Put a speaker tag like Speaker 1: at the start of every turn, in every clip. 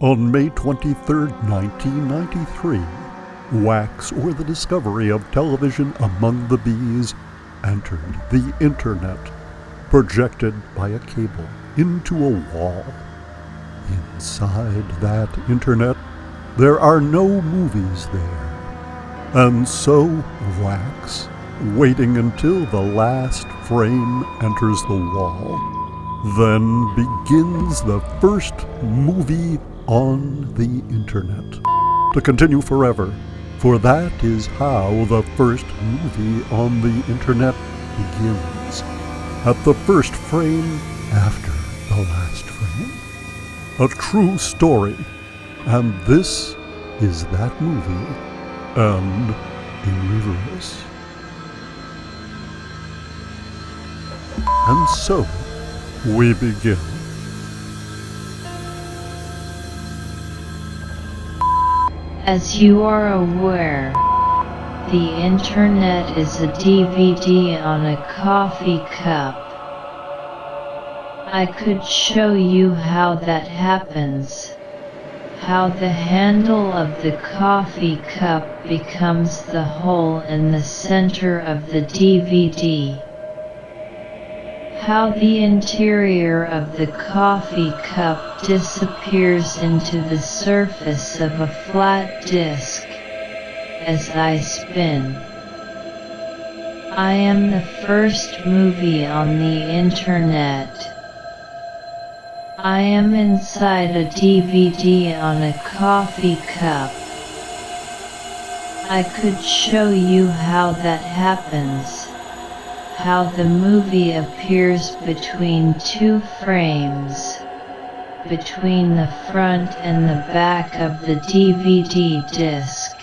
Speaker 1: On May 23, 1993, wax, or the discovery of television among the bees, entered the internet, projected by a cable into a wall. Inside that internet, there are no movies there. And so wax, waiting until the last frame enters the wall, then begins the first movie on the internet, to continue forever, for that is how the first movie on the internet begins, at the first frame after the last frame. A true story, and this is that movie, and in reverse. And so, we begin.
Speaker 2: As you are aware, the internet is a DVD on a coffee cup. I could show you how that happens, how the handle of the coffee cup becomes the hole in the center of the DVD. How the interior of the coffee cup disappears into the surface of a flat disc as I spin. I am the first movie on the internet. I am inside a DVD on a coffee cup. I could show you how that happens. How the movie appears between two frames, between the front and the back of the DVD disc.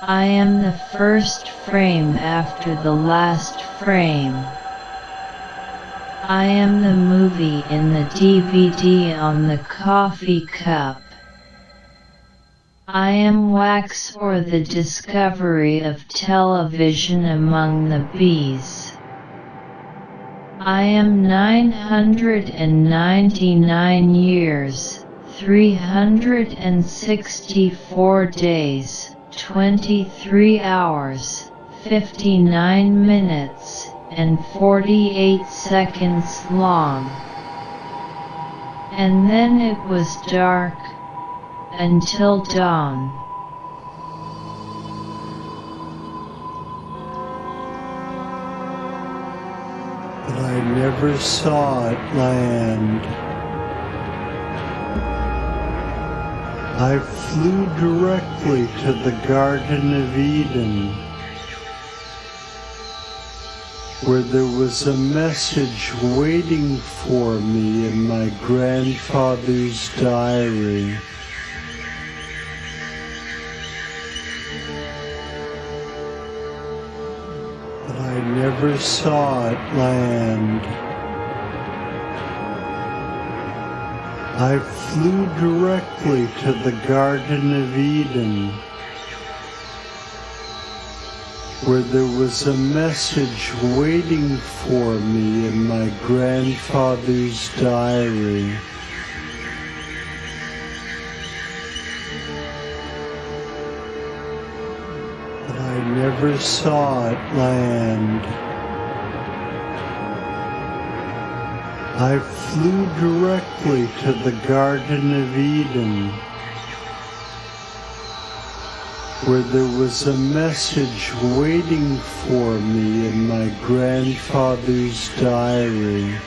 Speaker 2: I am the first frame after the last frame. I am the movie in the DVD on the coffee cup. I am wax, or the discovery of television among the bees. I am 999 years, 364 days, 23 hours, 59 minutes, and 48 seconds long. And then it was dark, until dawn.
Speaker 3: But I never saw it land. I flew directly to the Garden of Eden, where there was a message waiting for me in my grandfather's diary. But I never saw it land. I flew directly to the Garden of Eden, where there was a message waiting for me in my grandfather's diary. But I never saw it land. I flew directly to the Garden of Eden, where there was a message waiting for me in my grandfather's diary.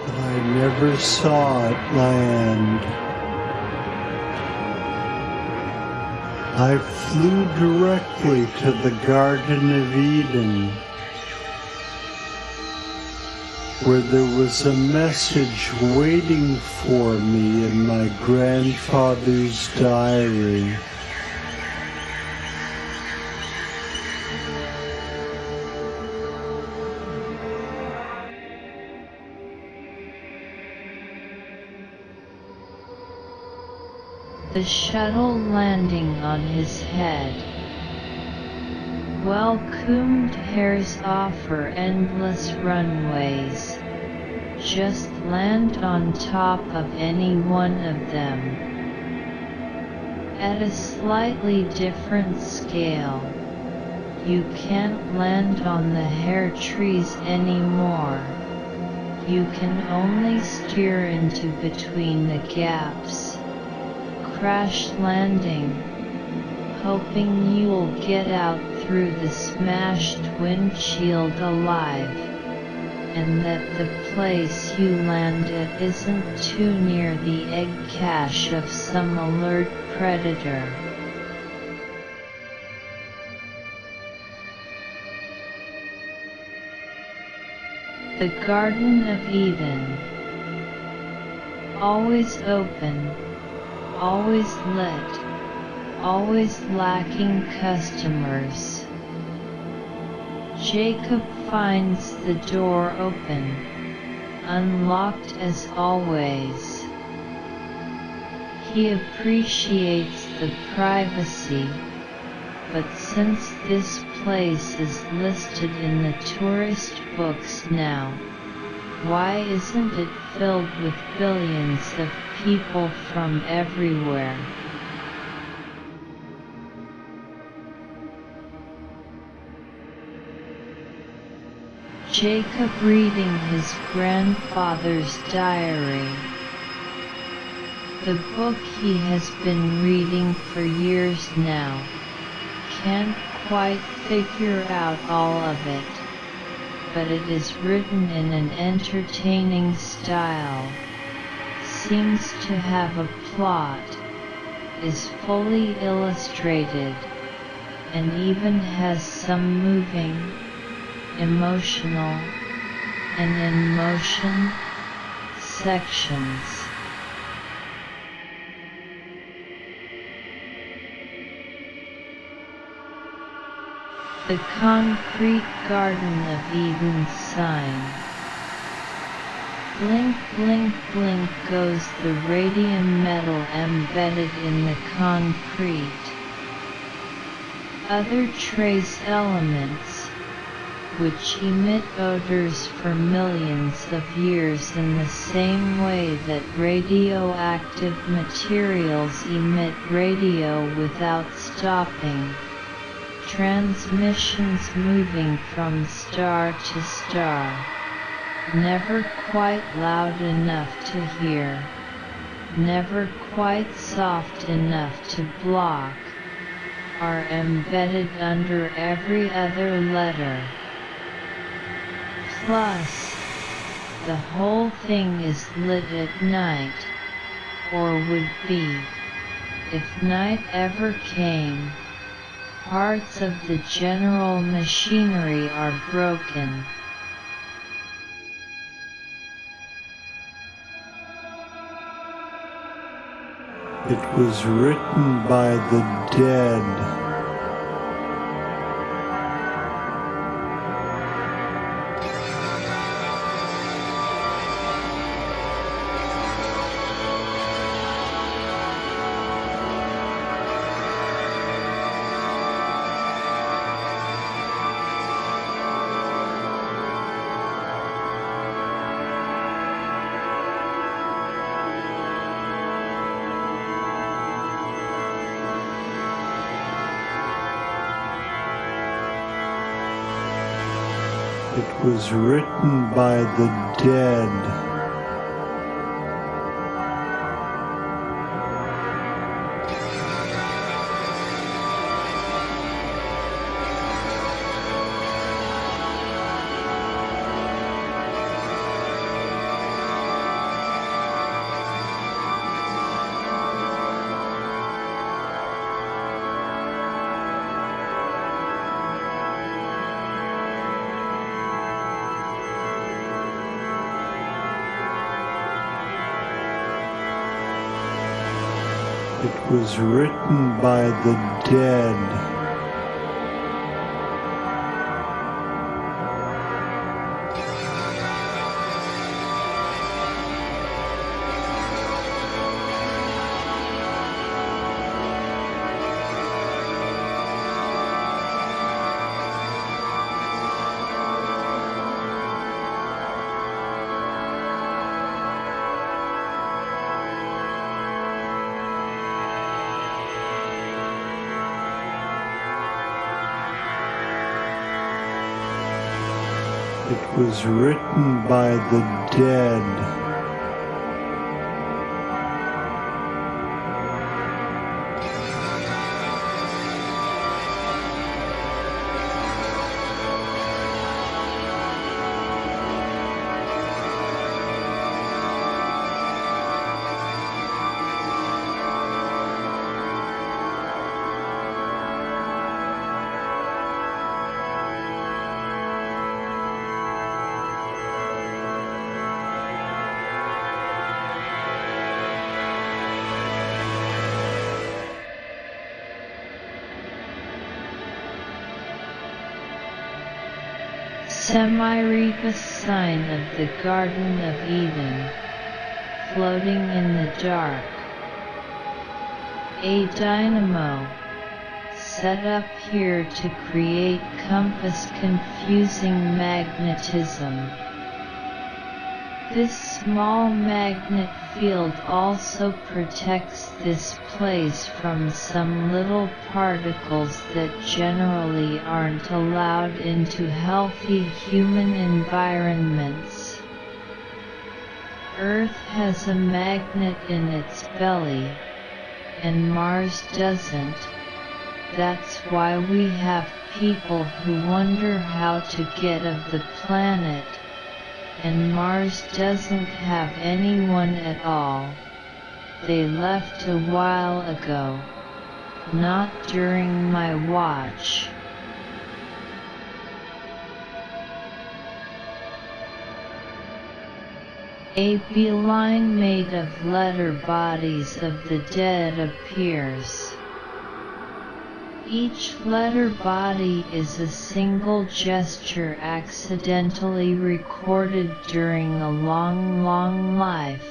Speaker 3: But I never saw it land. I flew directly to the Garden of Eden, where there was a message waiting for me in my grandfather's diary.
Speaker 2: The shuttle landing on his head. Well-combed hairs offer endless runways. Just land on top of any one of them. At a slightly different scale, you can't land on the hair trees anymore. You can only steer into between the gaps, crash landing, hoping you'll get out through the smashed windshield alive, and that the place you land at isn't too near the egg cache of some alert predator. The Garden of Eden. Always open, always lit, always lacking customers. Jacob finds the door open, unlocked as always. He appreciates the privacy, but since this place is listed in the tourist books now, why isn't it filled with billions of people from everywhere? Jacob reading his grandfather's diary. The book he has been reading for years now. Can't quite figure out all of it, but it is written in an entertaining style, seems to have a plot, is fully illustrated, and even has some moving, emotional, and in motion sections. The concrete Garden of Eden sign. Blink, blink, blink goes the radium metal embedded in the concrete. Other trace elements, which emit odors for millions of years in the same way that radioactive materials emit radio without stopping. Transmissions moving from star to star, never quite loud enough to hear, never quite soft enough to block, are embedded under every other letter. Plus, the whole thing is lit at night, or would be, if night ever came. Parts of the general machinery are broken.
Speaker 3: It was written by the dead. It was written by the dead. It was written by the dead. It was written by the dead.
Speaker 2: Semi-rebus sign of the Garden of Eden, floating in the dark. A dynamo, set up here to create compass confusing magnetism. This small magnet field also protects this place from some little particles that generally aren't allowed into healthy human environments. Earth has a magnet in its belly, and Mars doesn't. That's why we have people who wonder how to get off the planet, and Mars doesn't have anyone at all. They left a while ago. Not during my watch. A beeline made of letter bodies of the dead appears. Each letter body is a single gesture accidentally recorded during a long life.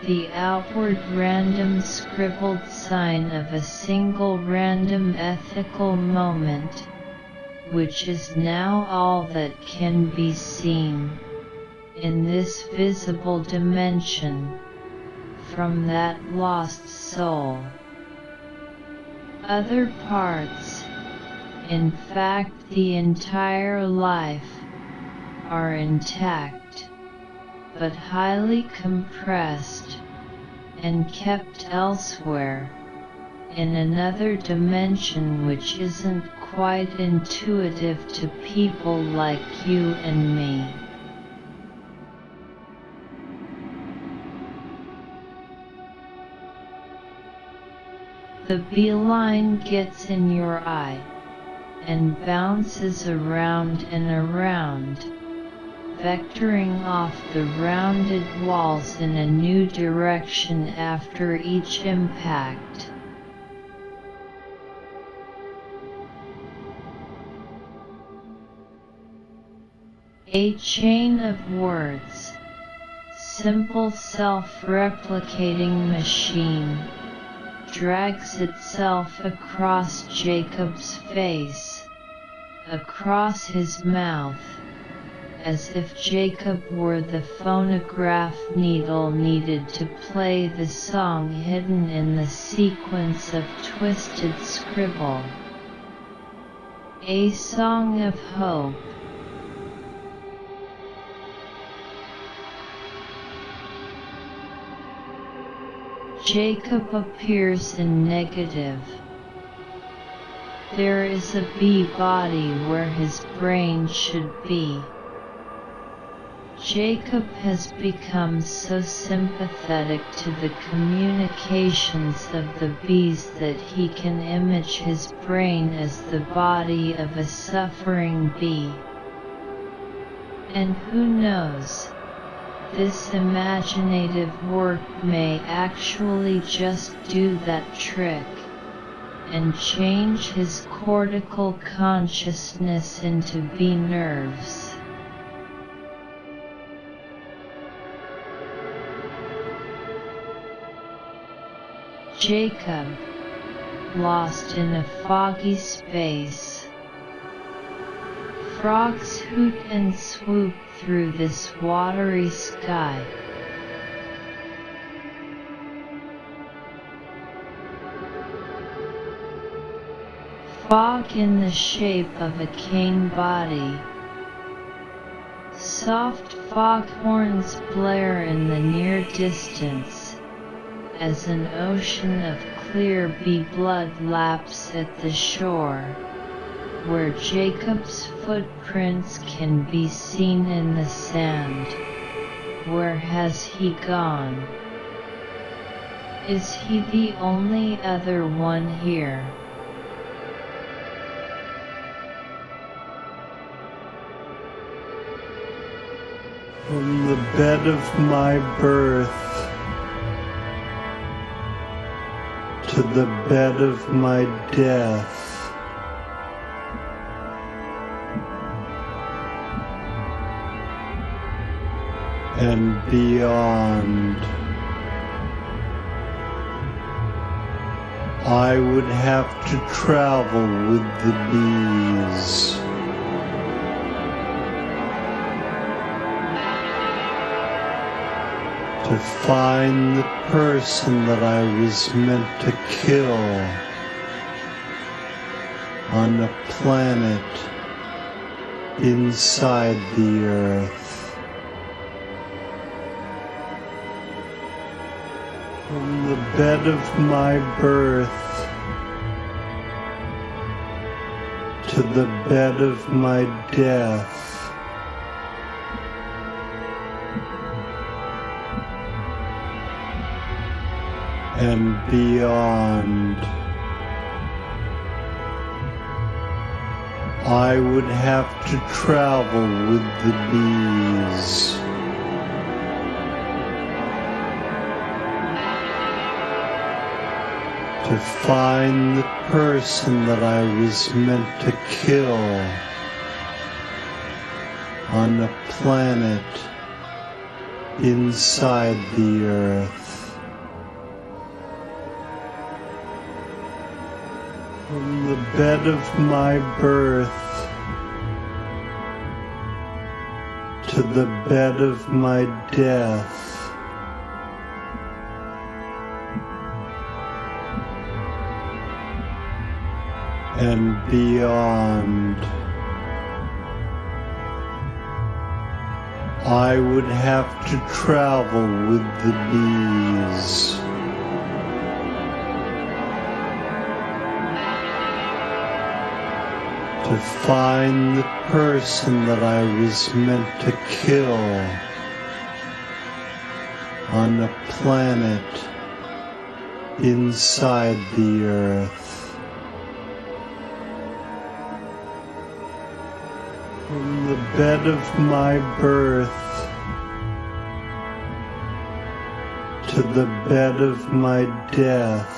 Speaker 2: The outward random scribbled sign of a single random ethical moment, which is now all that can be seen, in this visible dimension, from that lost soul. Other parts, in fact the entire life, are intact, but highly compressed, and kept elsewhere, in another dimension which isn't quite intuitive to people like you and me. The beeline gets in your eye, and bounces around and around, vectoring off the rounded walls in a new direction after each impact. A chain of words, simple self-replicating machine, drags itself across Jacob's face, across his mouth, as if Jacob were the phonograph needle needed to play the song hidden in the sequence of twisted scribble. A song of hope. Jacob appears in negative. There is a bee body where his brain should be. Jacob has become so sympathetic to the communications of the bees that he can image his brain as the body of a suffering bee. And who knows? This imaginative work may actually just do that trick, and change his cortical consciousness into bee nerves. Jacob, lost in a foggy space. Frogs hoot and swoop through this watery sky. Fog in the shape of a cane body. Soft foghorns blare in the near distance, as an ocean of clear bee blood laps at the shore, where Jacob's footprints can be seen in the sand. Where has he gone? Is he the only other one here?
Speaker 3: From the bed of my birth to the bed of my death, and beyond, I would have to travel with the bees. To find the person that I was meant to kill on a planet inside the earth. From the bed of my birth to the bed of my death, and beyond, I would have to travel with the bees. To find the person that I was meant to kill on a planet inside the earth. From the bed of my birth to the bed of my death, and beyond, I would have to travel with the bees. To find the person that I was meant to kill on a planet inside the earth. From the bed of my birth to the bed of my death,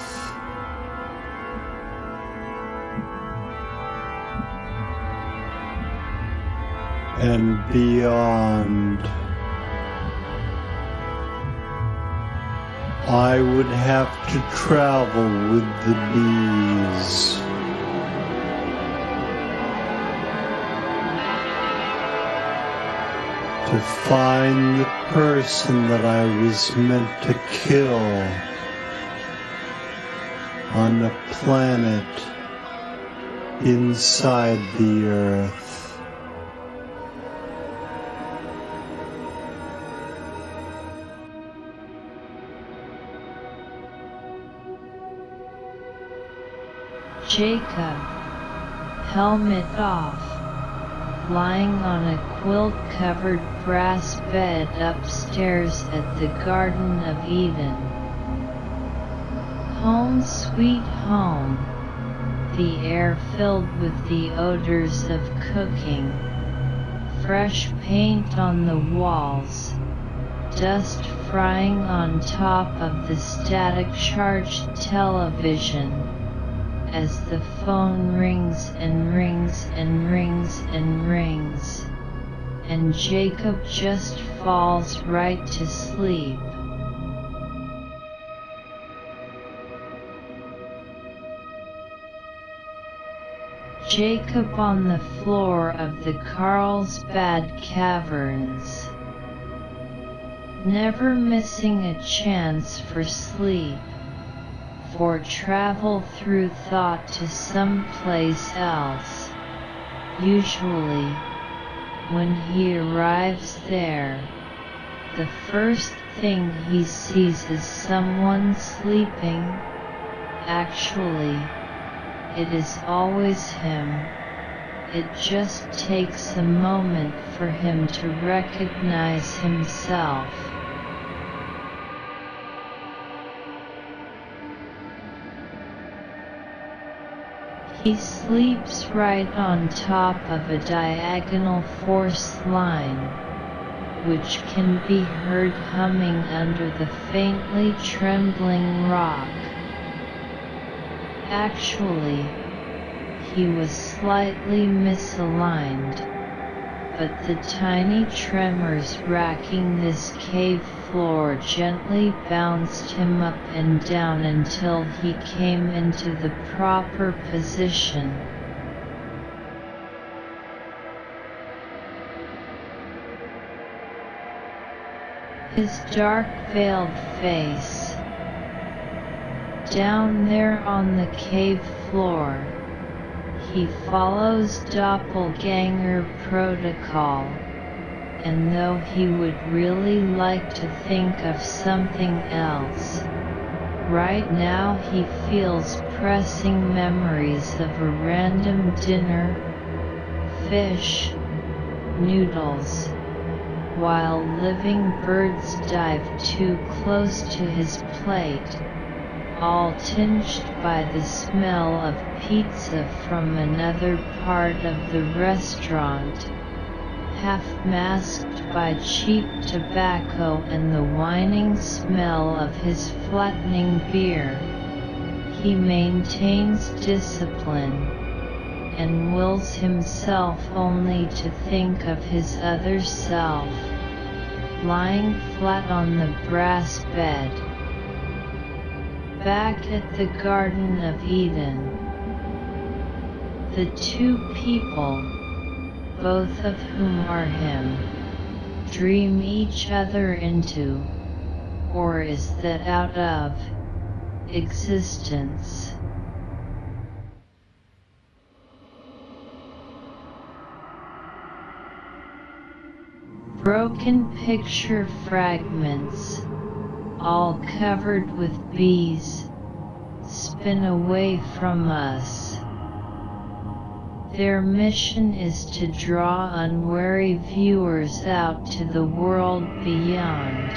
Speaker 3: and beyond, I would have to travel with the bees. To find the person that I was meant to kill on a planet inside the earth.
Speaker 2: Jacob, helmet off, lying on a quilt-covered brass bed upstairs at the Garden of Eden. Home sweet home, the air filled with the odors of cooking, fresh paint on the walls, dust frying on top of the static-charged television, as the phone rings and rings and rings and rings, and Jacob just falls right to sleep. Jacob on the floor of the Carlsbad Caverns, never missing a chance for sleep, for travel through thought to some place else, usually When he arrives there, the first thing he sees is someone sleeping. Actually, it is always him. It just takes a moment for him to recognize himself. He sleeps right on top of a diagonal force line, which can be heard humming under the faintly trembling rock. Actually, he was slightly misaligned, but the tiny tremors racking this cave floor gently bounced him up and down until he came into the proper position. His dark veiled face, down there on the cave floor, he follows doppelganger protocol, and though he would really like to think of something else, right now he feels pressing memories of a random dinner, fish, noodles, while living birds dive too close to his plate, all tinged by the smell of pizza from another part of the restaurant, half masked by cheap tobacco and the whining smell of his flattening beer. He maintains discipline, and wills himself only to think of his other self, lying flat on the brass bed. Back at the Garden of Eden, the two people, both of whom are him, dream each other into, or is that out of, existence. Broken picture fragments, all covered with bees, spin away from us. Their mission is to draw unwary viewers out to the world beyond.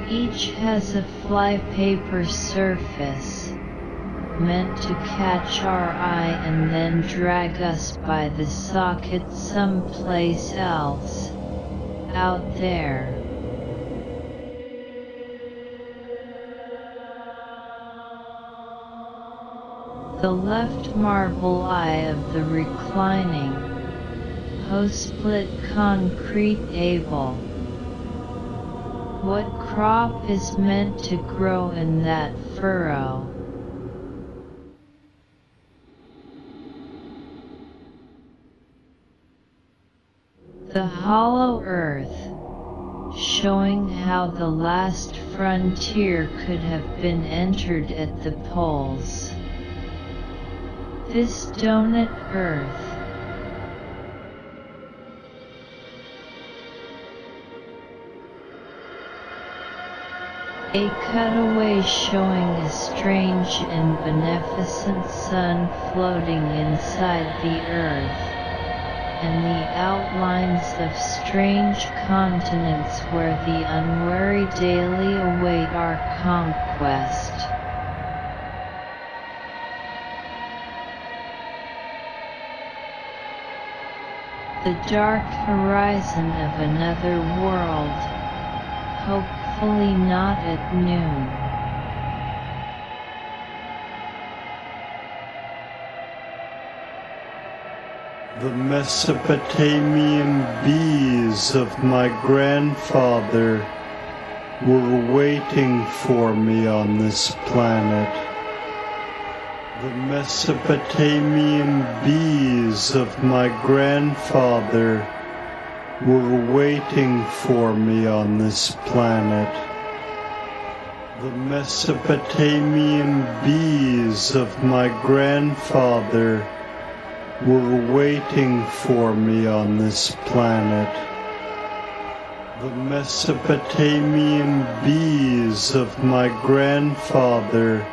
Speaker 2: Each has a flypaper surface, meant to catch our eye and then drag us by the socket someplace else, out there. The left marble eye of the reclining, hoe-split concrete able. What crop is meant to grow in that furrow? The hollow earth, showing how the last frontier could have been entered at the poles. This donut earth, a cutaway showing a strange and beneficent sun floating inside the earth, and the outlines of strange continents where the unwary daily await our conquest. The dark horizon of another world, hopefully not at noon.
Speaker 3: The Mesopotamian bees of my grandfather were waiting for me on this planet. The Mesopotamian bees of my grandfather were waiting for me on this planet. The Mesopotamian bees of my grandfather were waiting for me on this planet. The Mesopotamian bees of my grandfather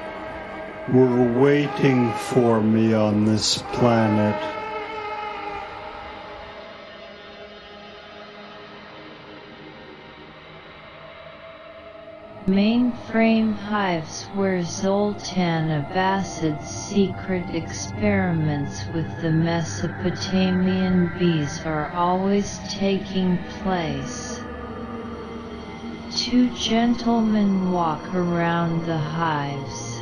Speaker 3: were waiting for me on this planet.
Speaker 2: Mainframe hives where Zoltan Abbasid's secret experiments with the Mesopotamian bees are always taking place. Two gentlemen walk around the hives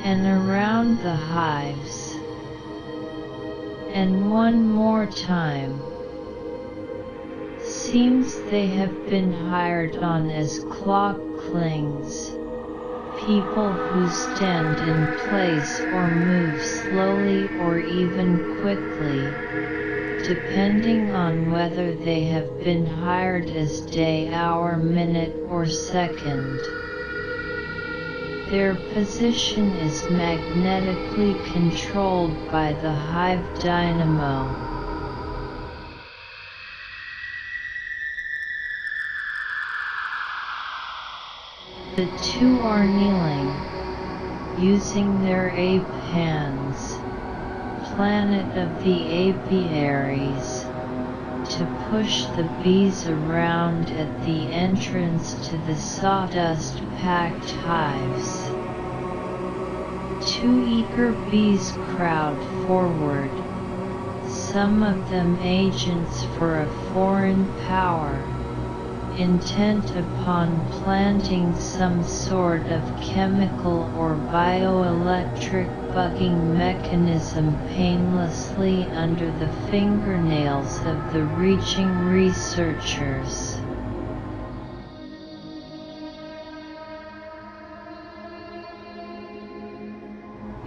Speaker 2: and around the hives, and one more time. Seems they have been hired on as clock clings, people who stand in place or move slowly or even quickly, depending on whether they have been hired as day, hour, minute, or second. Their position is magnetically controlled by the hive dynamo. The two are kneeling, using their ape hands, planet of the apiaries, to push the bees around at the entrance to the sawdust-packed hives. Two eager bees crowd forward, some of them agents for a foreign power, intent upon planting some sort of chemical or bioelectric bugging mechanism painlessly under the fingernails of the reaching researchers.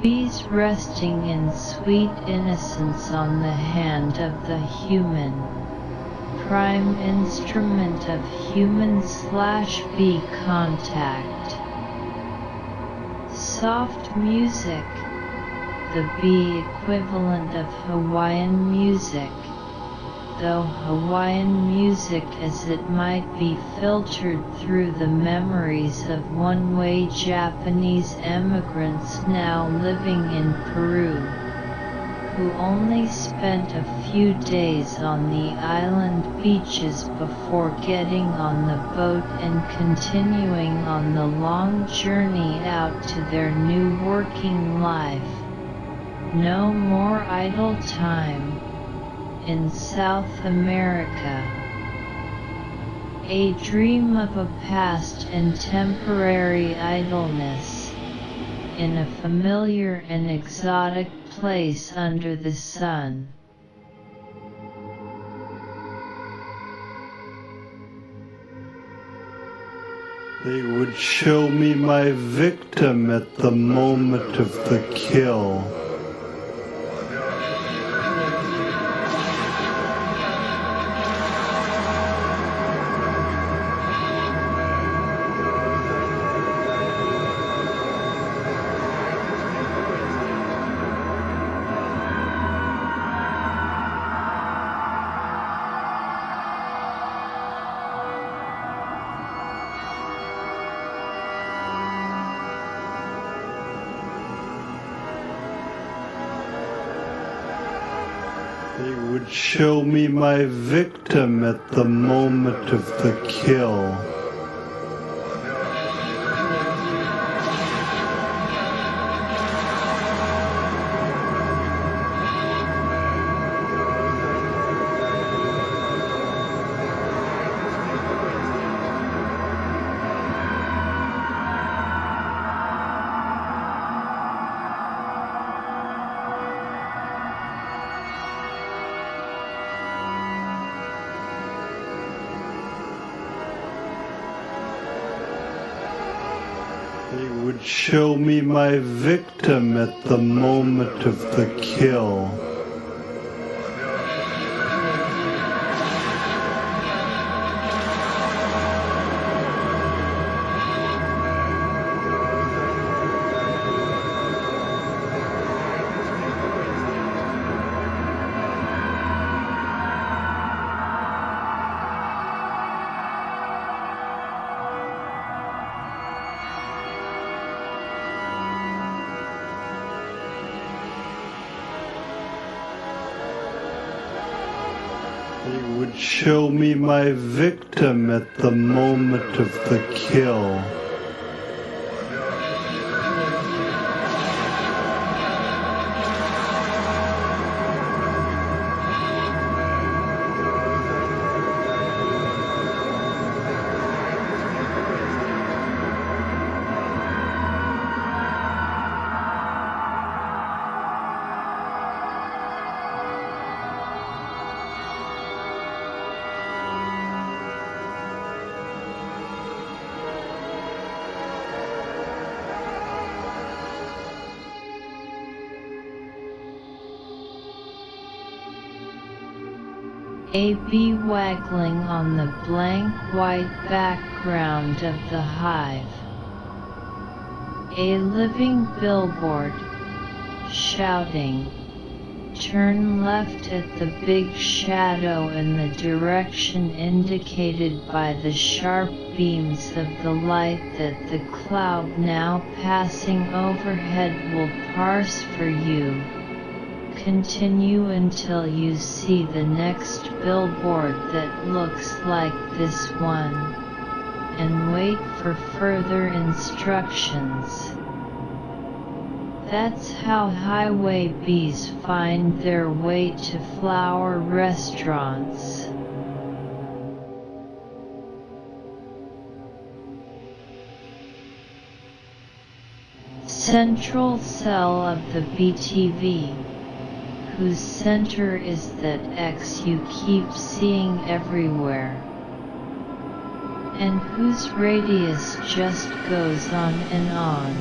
Speaker 2: Bees resting in sweet innocence on the hand of the human, prime instrument of human/bee contact. Soft music, the bee equivalent of Hawaiian music, though Hawaiian music as it might be filtered through the memories of one-way Japanese emigrants now living in Peru, who only spent a few days on the island beaches before getting on the boat and continuing on the long journey out to their new working life. No more idle time in South America. A dream of a past and temporary idleness in a familiar and exotic place under the sun.
Speaker 3: They would show me my victim at the moment of the kill. They would show me my victim at the moment of the kill. They would show me my victim at the moment of the kill. would show me my victim at the moment of the kill.
Speaker 2: A bee waggling on the blank white background of the hive. A living billboard, shouting, "Turn left at the big shadow in the direction indicated by the sharp beams of the light that the cloud now passing overhead will parse for you. Continue until you see the next billboard that looks like this one, and wait for further instructions." That's how highway bees find their way to flower restaurants. Central cell of the BTV, whose center is that X you keep seeing everywhere, and whose radius just goes on and on.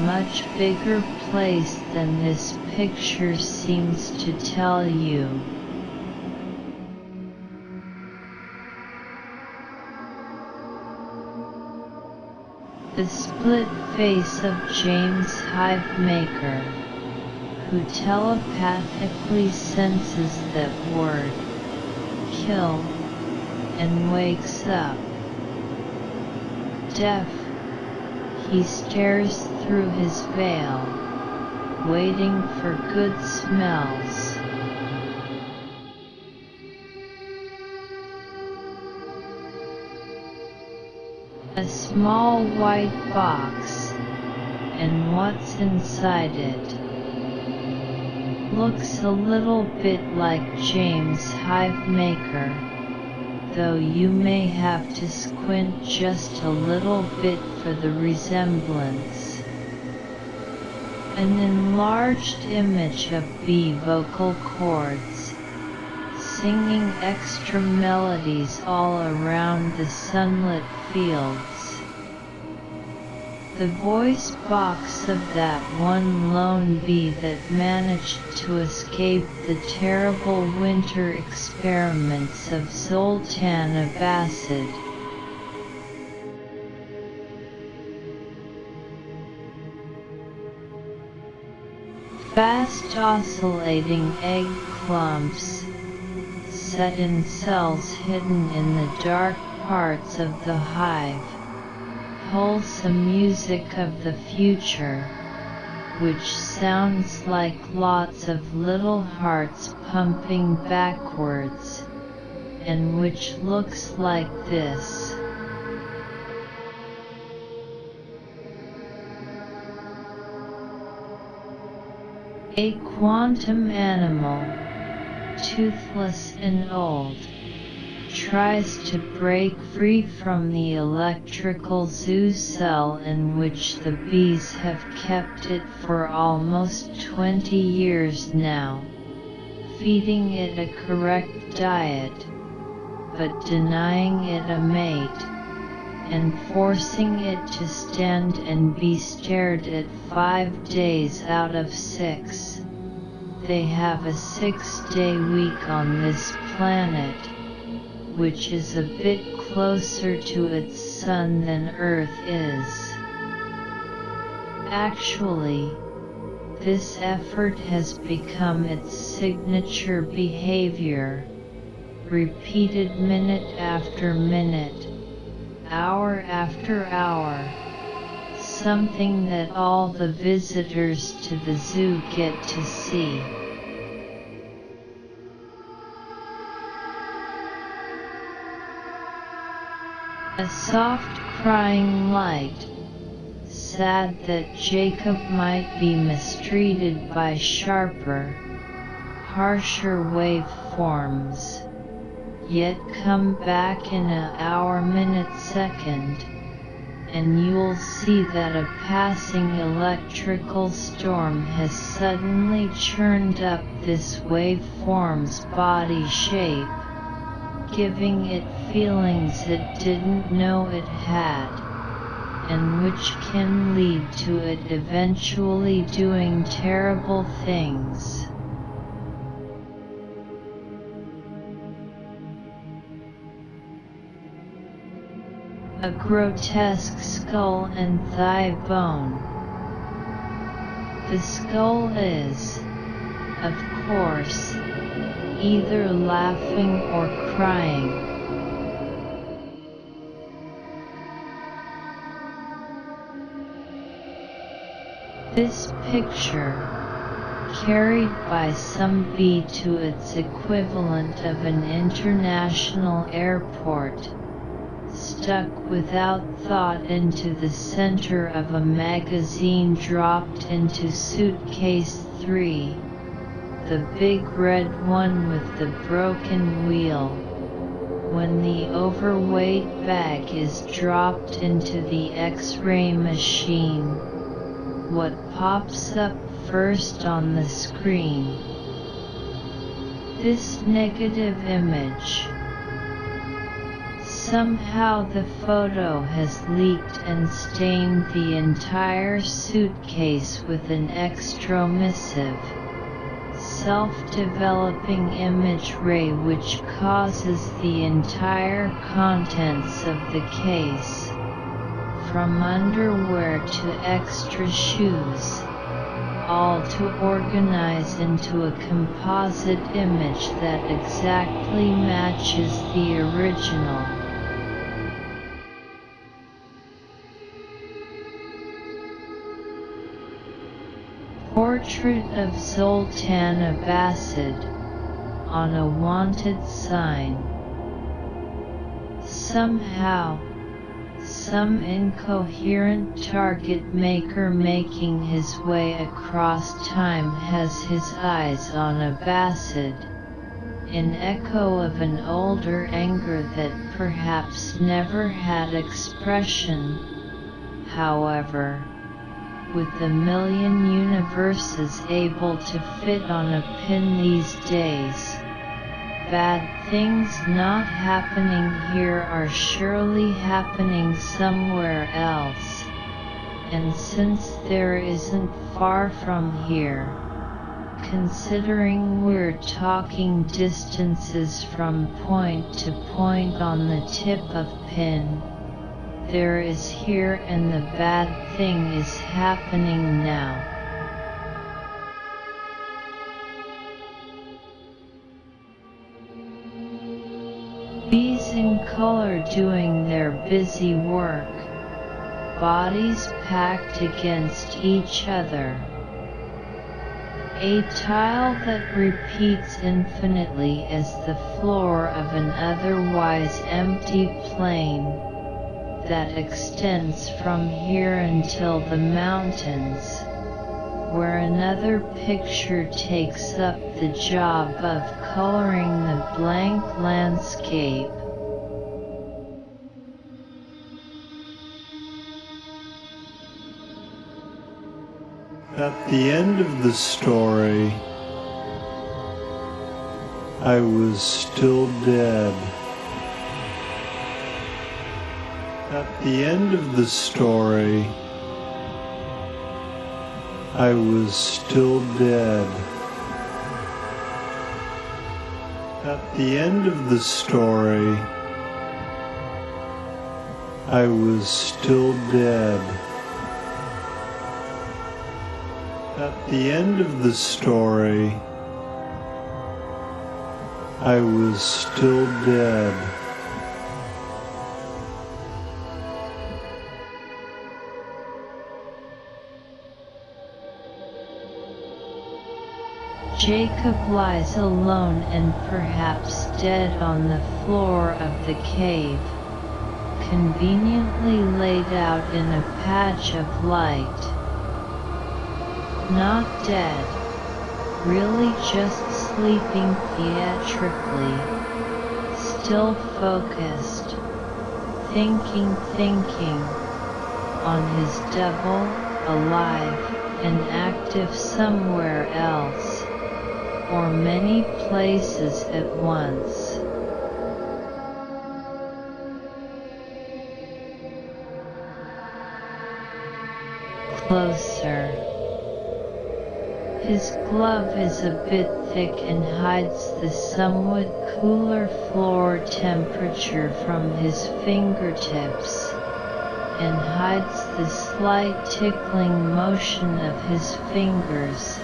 Speaker 2: Much bigger place than this picture seems to tell you. The split face of James Hivemaker, who telepathically senses that word, kill, and wakes up. Deaf, he stares through his veil, waiting for good smells. A small white box, and what's inside it looks a little bit like James Hivemaker, though you may have to squint just a little bit for the resemblance. An enlarged image of bee vocal cords, singing extra melodies all around the sunlit fields. The voice box of that one lone bee that managed to escape the terrible winter experiments of Zoltan of Acid. Fast oscillating egg clumps, set in cells hidden in the dark parts of the hive, wholesome music of the future, which sounds like lots of little hearts pumping backwards, and which looks like this. A quantum animal, toothless and old, tries to break free from the electrical zoo cell in which the bees have kept it for almost 20 years now, feeding it a correct diet, but denying it a mate, and forcing it to stand and be stared at 5 days out of 6. They have a 6-day week on this planet, which is a bit closer to its sun than Earth is. Actually, this effort has become its signature behavior, repeated minute after minute, hour after hour, something that all the visitors to the zoo get to see. A soft crying light, sad that Jacob might be mistreated by sharper, harsher waveforms, yet come back in a hour minute second, and you'll see that a passing electrical storm has suddenly churned up this waveform's body shape, giving it feelings it didn't know it had, and which can lead to it eventually doing terrible things. A grotesque skull and thigh bone. The skull is, of course, either laughing or crying. This picture, carried by some bee to its equivalent of an international airport, stuck without thought into the center of a magazine dropped into suitcase 3, the big red one with the broken wheel. When the overweight bag is dropped into the X-ray machine, what pops up first on the screen? This negative image. Somehow the photo has leaked and stained the entire suitcase with an extromissive, self-developing image ray which causes the entire contents of the case, from underwear to extra shoes, all to organize into a composite image that exactly matches the original. Portrait of Zoltan Abbasid, on a wanted sign. Somehow, some incoherent target maker making his way across time has his eyes on Abbasid, in echo of an older anger that perhaps never had expression, however. With the million universes able to fit on a pin these days, bad things not happening here are surely happening somewhere else, and since there isn't far from here, considering we're talking distances from point to point on the tip of pin, there is here and the bad thing is happening now. Bees in color doing their busy work, bodies packed against each other. A tile that repeats infinitely as the floor of an otherwise empty plane, that extends from here until the mountains, where another picture takes up the job of coloring the blank landscape.
Speaker 3: At the end of the story, I was still dead. At the end of the story, I was still dead. At the end of the story, I was still dead. At the end of the story, I was still dead.
Speaker 2: Jacob lies alone and perhaps dead on the floor of the cave, conveniently laid out in a patch of light. Not dead, really just sleeping theatrically, still focused, thinking, on his double, alive, and active somewhere else, or many places at once. Closer. His glove is a bit thick and hides the somewhat cooler floor temperature from his fingertips, and hides the slight tickling motion of his fingers,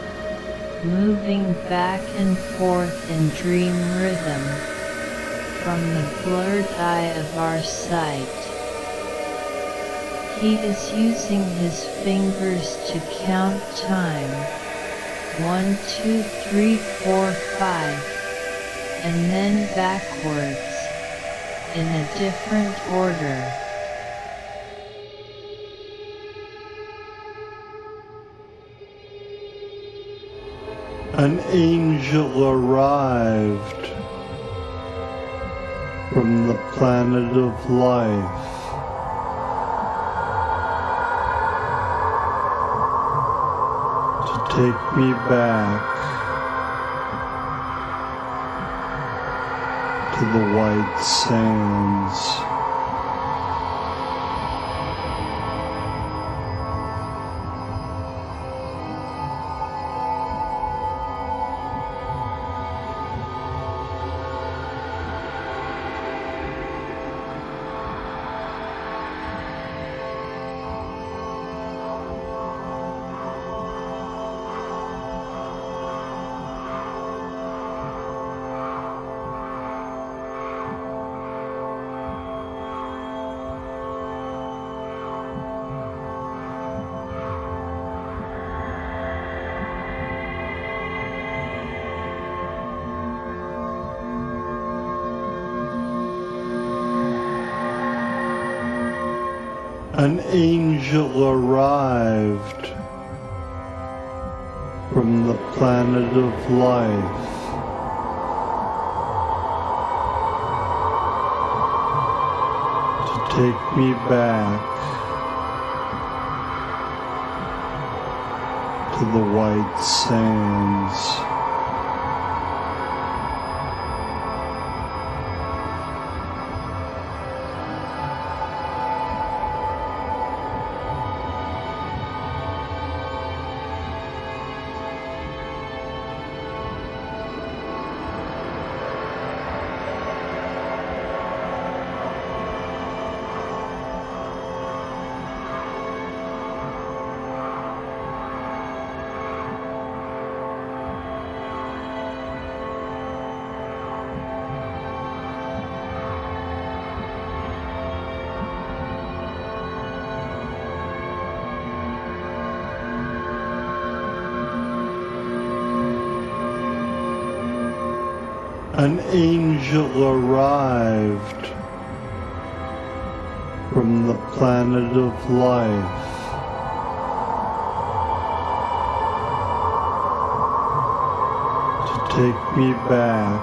Speaker 2: moving back and forth in dream rhythm, from the blurred eye of our sight. He is using his fingers to count time, 1, 2, 3, 4, 5, and then backwards, in a different order.
Speaker 3: An angel arrived from the planet of life to take me back to the white sands. An angel arrived from the planet of life to take me back to the white sands. An angel arrived from the planet of life to take me back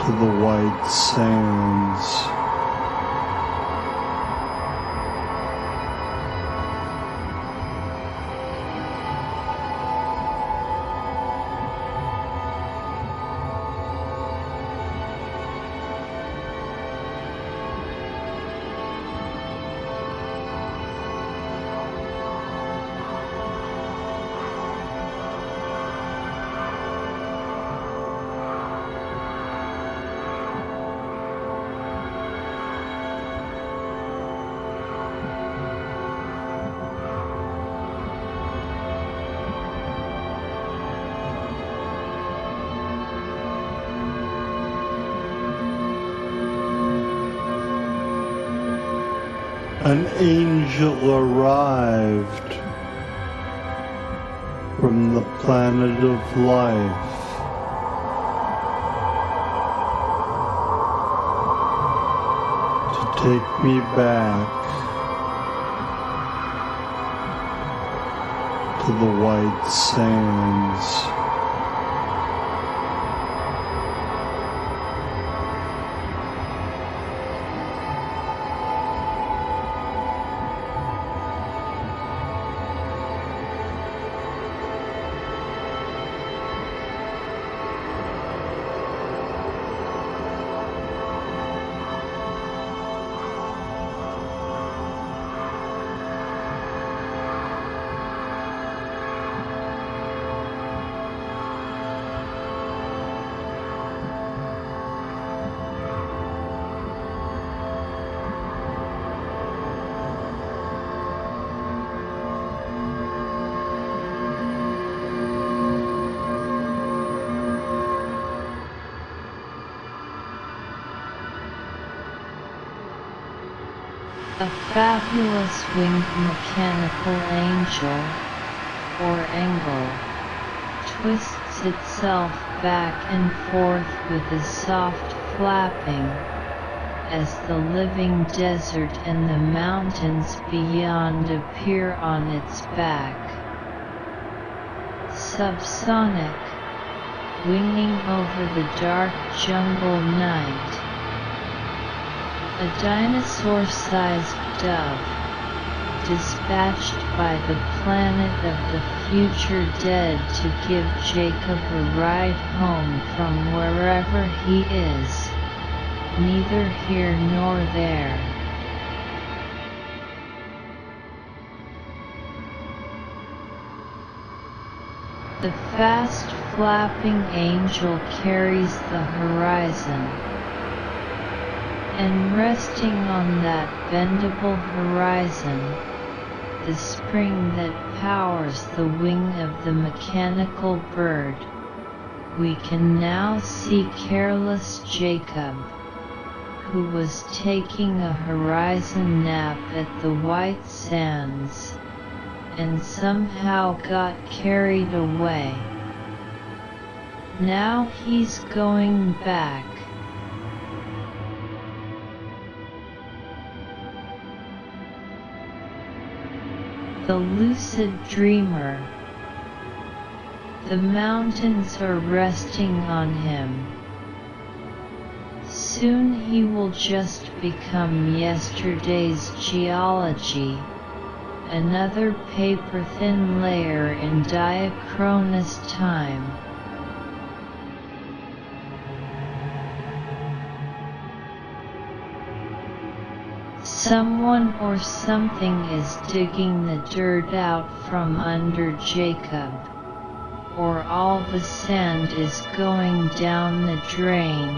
Speaker 3: to the white sands. An angel arrived from the planet of life take me back to the white sands.
Speaker 2: A fabulous winged mechanical angel, or angle, twists itself back and forth with a soft flapping, as the living desert and the mountains beyond appear on its back. Subsonic, winging over the dark jungle night. A dinosaur-sized dove, dispatched by the planet of the future dead to give Jacob a ride home from wherever he is, neither here nor there. The fast flapping angel carries the horizon, and resting on that bendable horizon, the spring that powers the wing of the mechanical bird, we can now see careless Jacob, who was taking a horizon nap at the white sands, and somehow got carried away. Now he's going back. The lucid dreamer. The mountains are resting on him. Soon he will just become yesterday's geology, another paper-thin layer in diachronous time. Someone or something is digging the dirt out from under Jacob, or all the sand is going down the drain,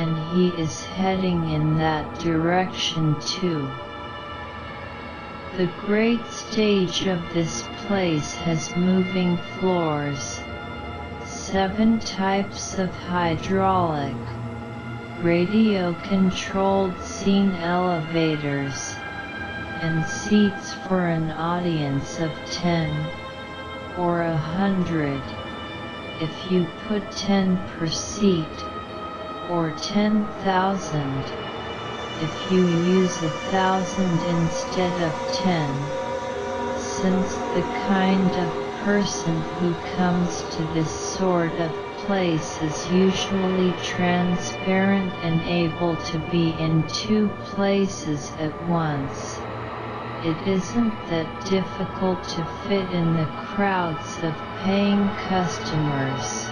Speaker 2: and he is heading in that direction too. The great stage of this place has moving floors, 7 types of hydraulic, radio-controlled scene elevators, and seats for an audience of 10 or 100, if you put 10 per seat, or 10,000, if you use 1,000 instead of 10, since the kind of person who comes to this sort of place is usually transparent and able to be in 2 places at once. It isn't that difficult to fit in the crowds of paying customers.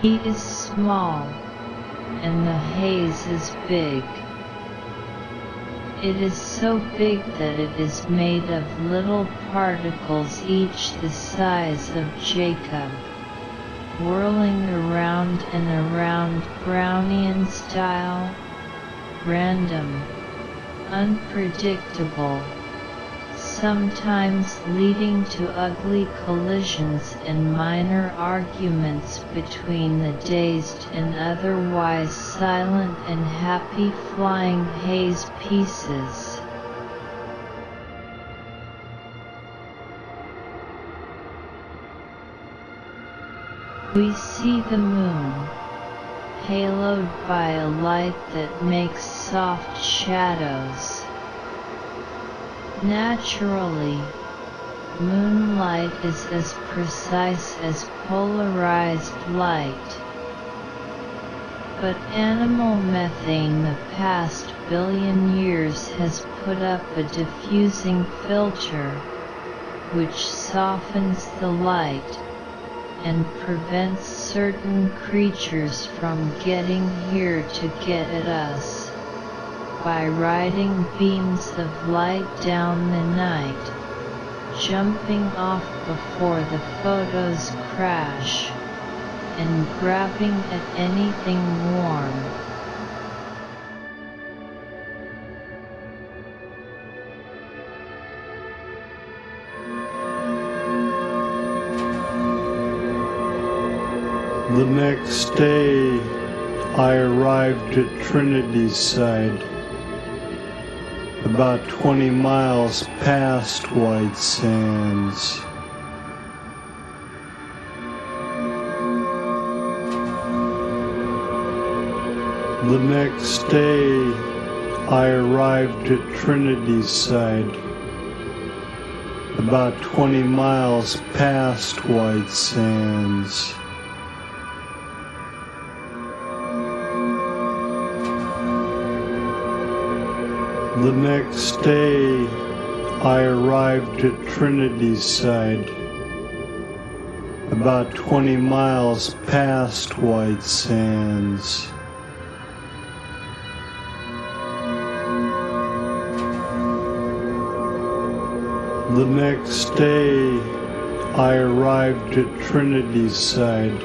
Speaker 2: He is small, and the haze is big. It is so big that it is made of little particles each the size of Jacob, whirling around and around Brownian style, random, unpredictable, sometimes leading to ugly collisions and minor arguments between the dazed and otherwise silent and happy flying haze pieces. We see the moon, haloed by a light that makes soft shadows. Naturally, moonlight is as precise as polarized light. But animal methane the past billion years has put up a diffusing filter, which softens the light, and prevents certain creatures from getting here to get at us, by riding beams of light down the night, jumping off before the photos crash, and grabbing at anything warm.
Speaker 3: The next day, I arrived at Trinity's side, about 20 miles past White Sands. The next day, I arrived at Trinity's side, about 20 miles past White Sands. The next day, I arrived at Trinity's side, about 20 miles past White Sands. The next day, I arrived at Trinity's side,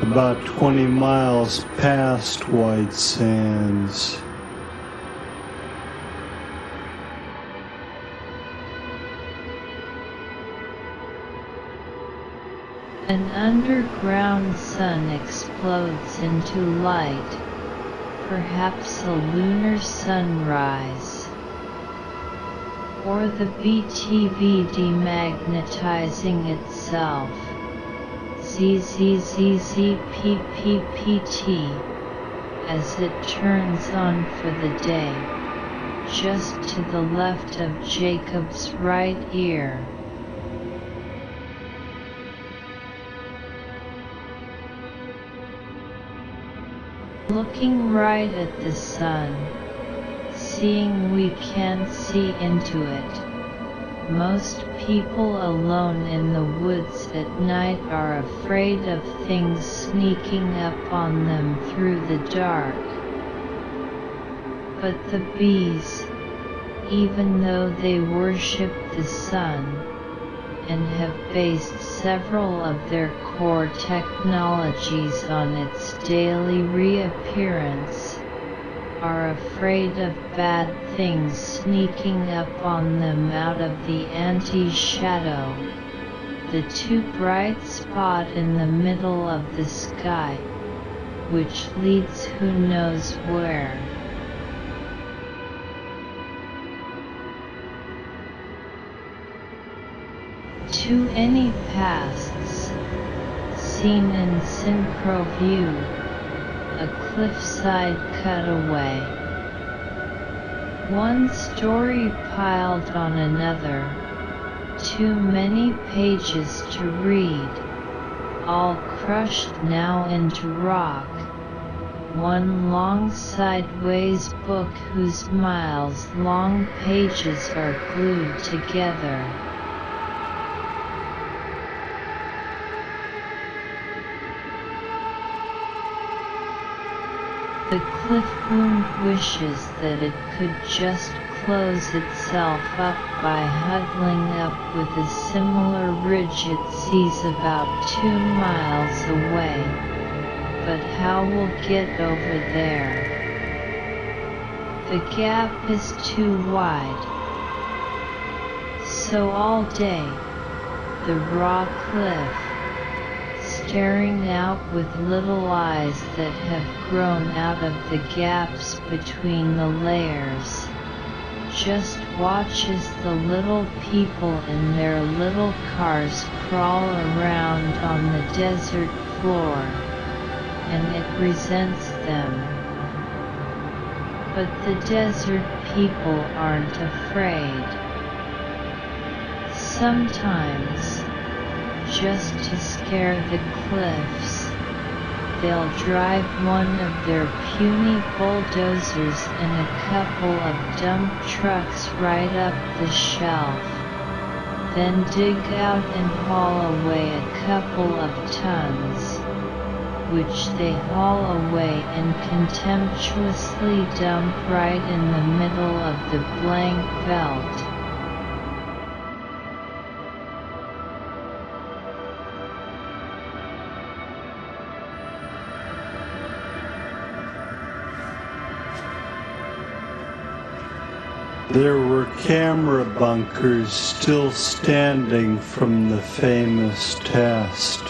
Speaker 3: about 20 miles past White Sands.
Speaker 2: An underground sun explodes into light, perhaps a lunar sunrise, or the BTV demagnetizing itself, ZZZZPPPT, as it turns on for the day, just to the left of Jacob's right ear. Looking right at the sun, seeing we can't see into it. Most people alone in the woods at night are afraid of things sneaking up on them through the dark. But the bees, even though they worship the sun, and have based several of their core technologies on its daily reappearance, are afraid of bad things sneaking up on them out of the anti-shadow, the too bright spot in the middle of the sky, which leads who knows where. To any pasts, seen in synchro view, a cliffside cutaway. One story piled on another, too many pages to read, all crushed now into rock. One long sideways book whose miles-long pages are glued together. The cliff wound wishes that it could just close itself up by huddling up with a similar ridge it sees about 2 miles away. But how we'll get over there? The gap is too wide. So all day, the raw cliff, staring out with little eyes that have grown out of the gaps between the layers, just watches the little people in their little cars crawl around on the desert floor, and it resents them. But the desert people aren't afraid. Sometimes, just to scare the cliffs, they'll drive one of their puny bulldozers and a couple of dump trucks right up the shelf, then dig out and haul away a couple of tons, which they haul away and contemptuously dump right in the middle of the blank veldt.
Speaker 3: There were camera bunkers still standing from the famous test.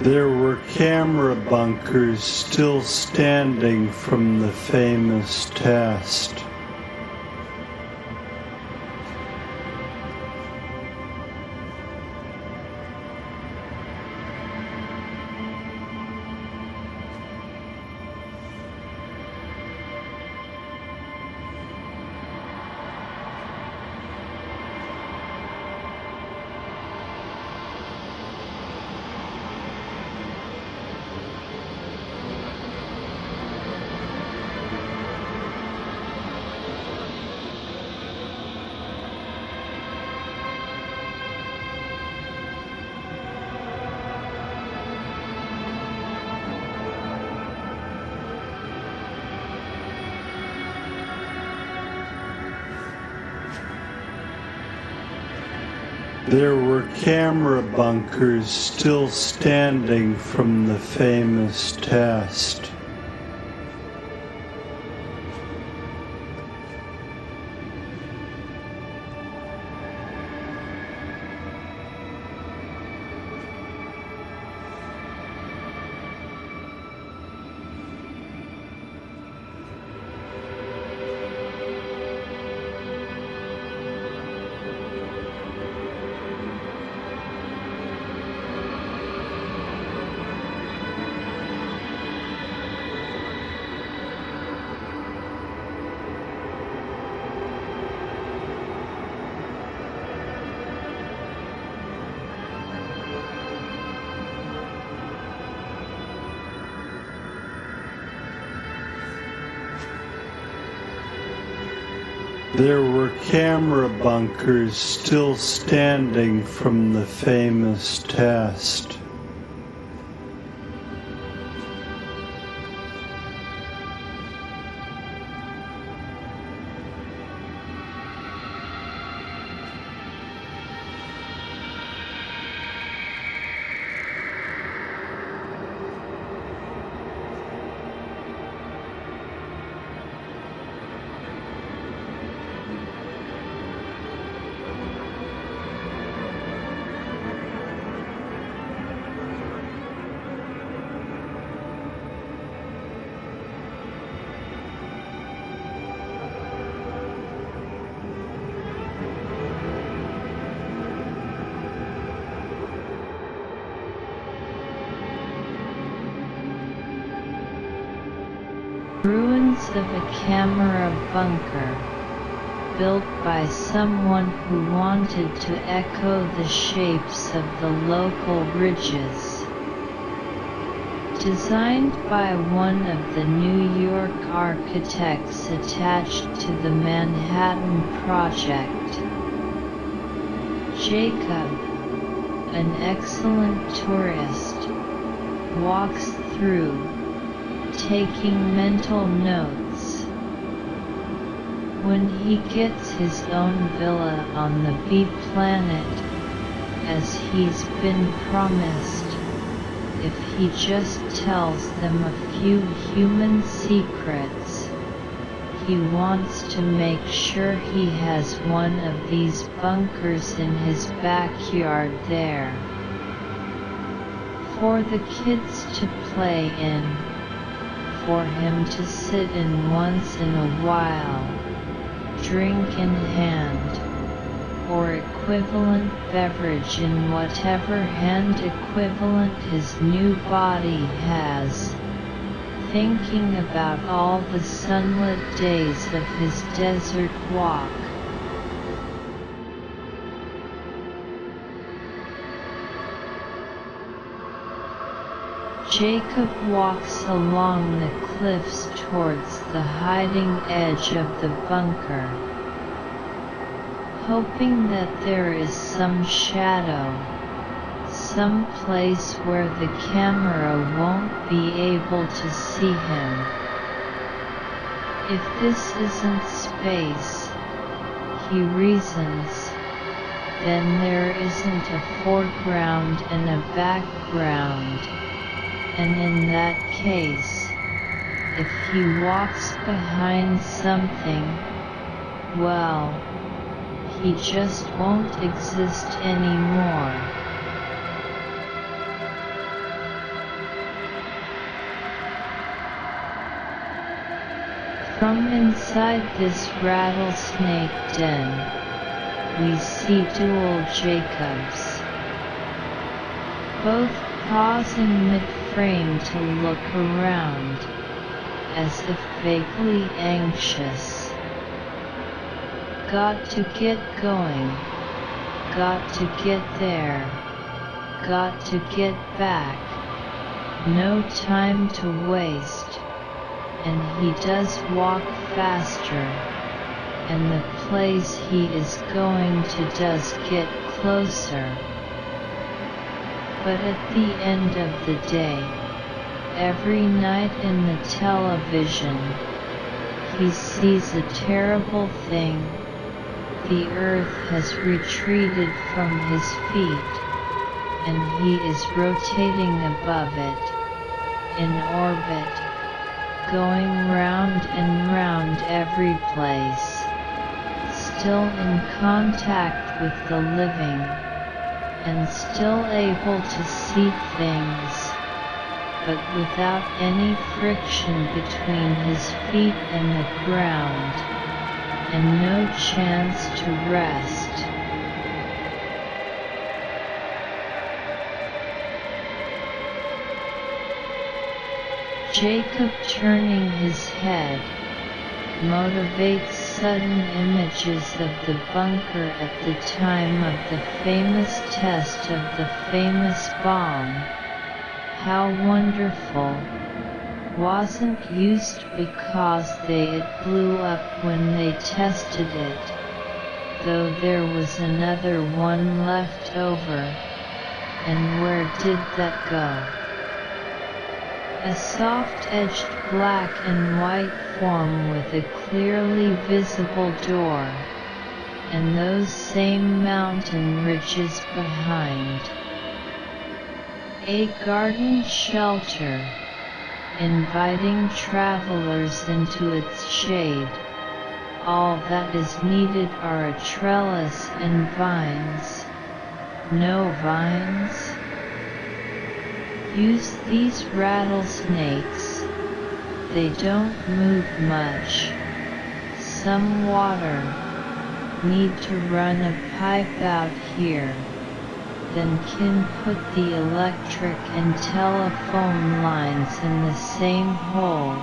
Speaker 3: There were camera bunkers still standing from the famous test. There were camera bunkers still standing from the famous test. There were camera bunkers still standing from the famous test.
Speaker 2: Ruins of a camera bunker, built by someone who wanted to echo the shapes of the local ridges. designed by one of the New York architects attached to the Manhattan Project. Jacob, an excellent tourist, walks through, taking mental notes. When he gets his own villa on the bee planet, as he's been promised, if he just tells them a few human secrets, he wants to make sure he has one of these bunkers in his backyard there, for the kids to play in, for him to sit in once in a while, drink in hand, or equivalent beverage in whatever hand equivalent his new body has, thinking about all the sunlit days of his desert walk. Jacob walks along the cliffs towards the hiding edge of the bunker, hoping that there is some shadow, some place where the camera won't be able to see him. If this isn't space, he reasons, then there isn't a foreground and a background, and in that case, if he walks behind something, well, he just won't exist anymore. From inside this rattlesnake den, we see dual Jacobs, both pausing mid-frame to look around, as if vaguely anxious. Got to get going, got to get there, got to get back, no time to waste. And he does walk faster, and the place he is going to does get closer. But at the end of the day, every night in the television, he sees a terrible thing. The earth has retreated from his feet, and he is rotating above it, in orbit, going round and round every place, still in contact with the living, and still able to see things, but without any friction between his feet and the ground, and no chance to rest. Jacob turning his head motivates sudden images of the bunker at the time of the famous test of the famous bomb. How wonderful. Wasn't used because it blew up when they tested it, though there was another one left over, and where did that go? A soft-edged black and white form with a clearly visible door, and those same mountain ridges behind. A garden shelter, inviting travelers into its shade. All that is needed are a trellis and vines. No vines? Use these rattlesnakes. They don't move much. Some water. Need to run a pipe out here. Then can put the electric and telephone lines in the same hole.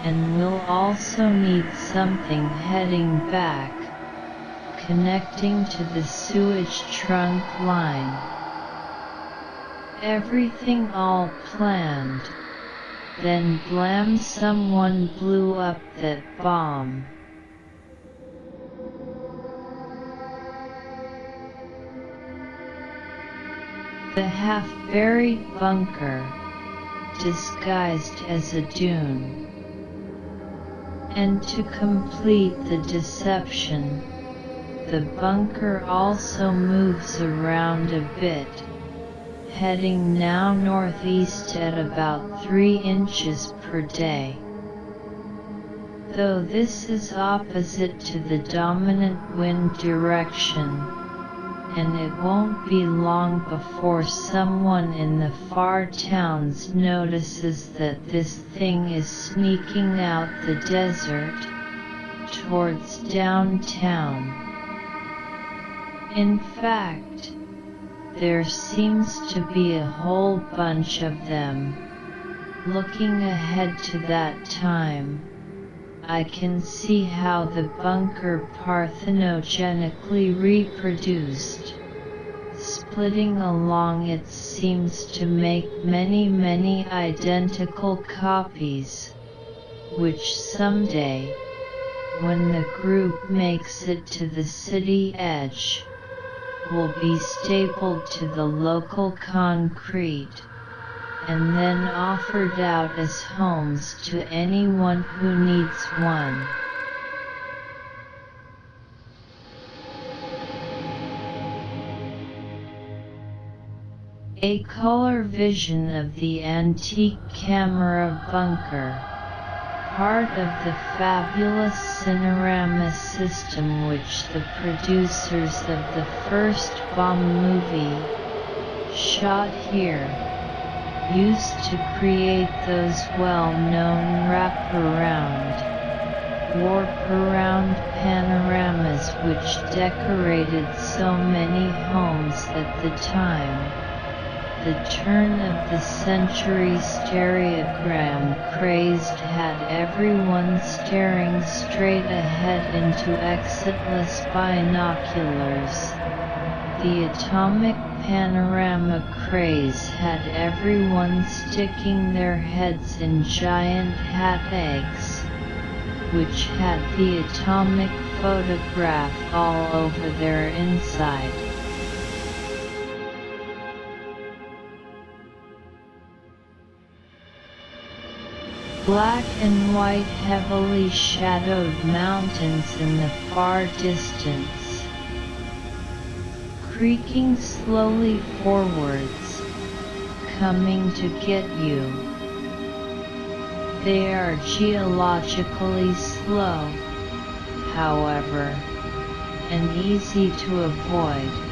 Speaker 2: And we'll also need something heading back, connecting to the sewage trunk line. Everything all planned. Then blam, someone blew up that bomb. The half-buried bunker, disguised as a dune. And to complete the deception, the bunker also moves around a bit, heading now northeast at about 3 inches per day. Though this is opposite to the dominant wind direction, and it won't be long before someone in the far towns notices that this thing is sneaking out the desert towards downtown. In fact, there seems to be a whole bunch of them. Looking ahead to that time, I can see how the bunker parthenogenically reproduced. Splitting along it seems to make many identical copies, which someday, when the group makes it to the city edge, will be stapled to the local concrete, and then offered out as homes to anyone who needs one. A color vision of the antique camera bunker, part of the fabulous Cinerama system which the producers of the first bomb movie, shot here, used to create those well-known wrap-around, warp-around panoramas which decorated so many homes at the time. The turn-of-the-century stereogram craze had everyone staring straight ahead into exitless binoculars. The atomic panorama craze had everyone sticking their heads in giant hat eggs, which had the atomic photograph all over their inside. Black and white heavily shadowed mountains in the far distance, creaking slowly forwards, coming to get you. They are geologically slow, however, and easy to avoid.